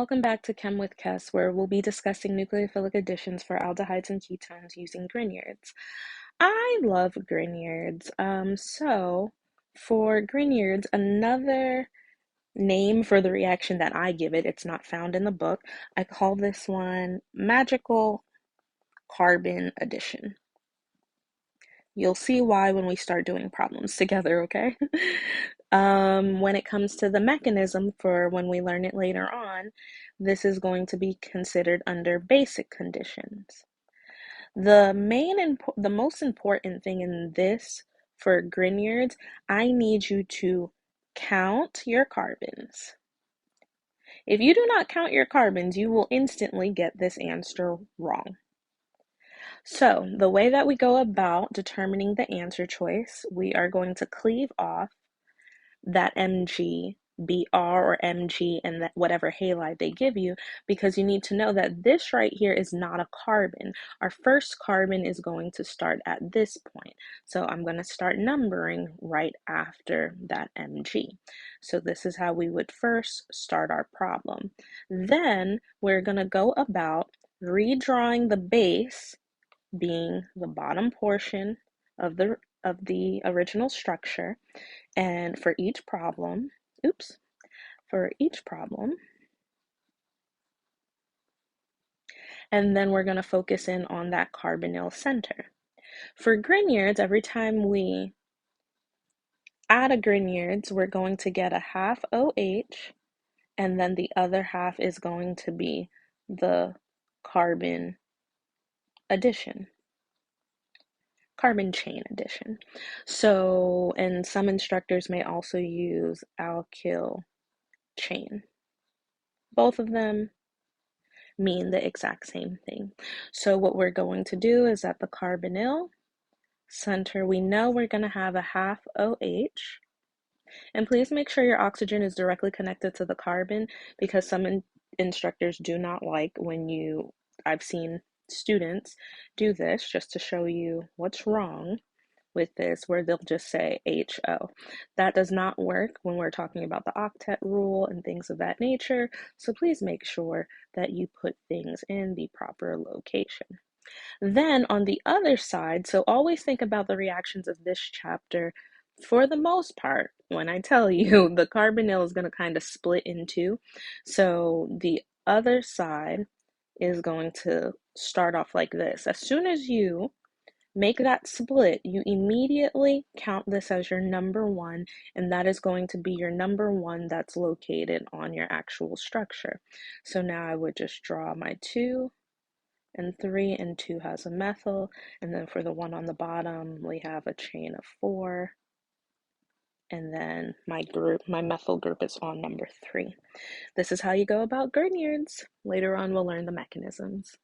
welcome back to KhemWithKess, where we'll be discussing nucleophilic additions for aldehydes and ketones using Grignards. I love Grignards. So for Grignards, another name for the reaction that I give it, it's not found in the book. I call this one magical carbon addition. You'll see why when we start doing problems together, okay? When it comes to the mechanism for when we learn it later on, this is going to be considered under basic conditions. The most important thing in this for Grignards, I need you to count your carbons. If you do not count your carbons, you will instantly get this answer wrong. So the way that we go about determining the answer choice, we are going to cleave off that Mg, Br, or Mg, and that whatever halide they give you, because you need to know that this right here is not a carbon. Our first carbon is going to start at this point. So I'm going to start numbering right after that Mg. So this is how we would first start our problem. Then we're going to go about redrawing the base being the bottom portion of the original structure, and for each problem, and then we're going to focus in on that carbonyl center. For Grignards, every time we add a Grignards, we're going to get a half OH, and then the other half is going to be the carbon addition. Carbon chain addition. So, and some instructors may also use alkyl chain. Both of them mean the exact same thing. So what we're going to do is at the carbonyl center, we know we're going to have a half OH. And please make sure your oxygen is directly connected to the carbon, because some instructors do not like when I've seen students do this just to show you what's wrong with this, where they'll just say HO. That does not work when we're talking about the octet rule and things of that nature, so please make sure that you put things in the proper location. Then on the other side, so always think about the reactions of this chapter. For the most part, when I tell you, the carbonyl is going to kind of split in two. So the other side is going to start off like this. As soon as you make that split, you immediately count this as your number one, and that is going to be your number one that's located on your actual structure. So now I would just draw my 2 and 3, and 2 has a methyl, and then for the one on the bottom, we have a chain of 4, and then my methyl group is on number 3. This is how you go about Grignards. Later on, we'll learn the mechanisms.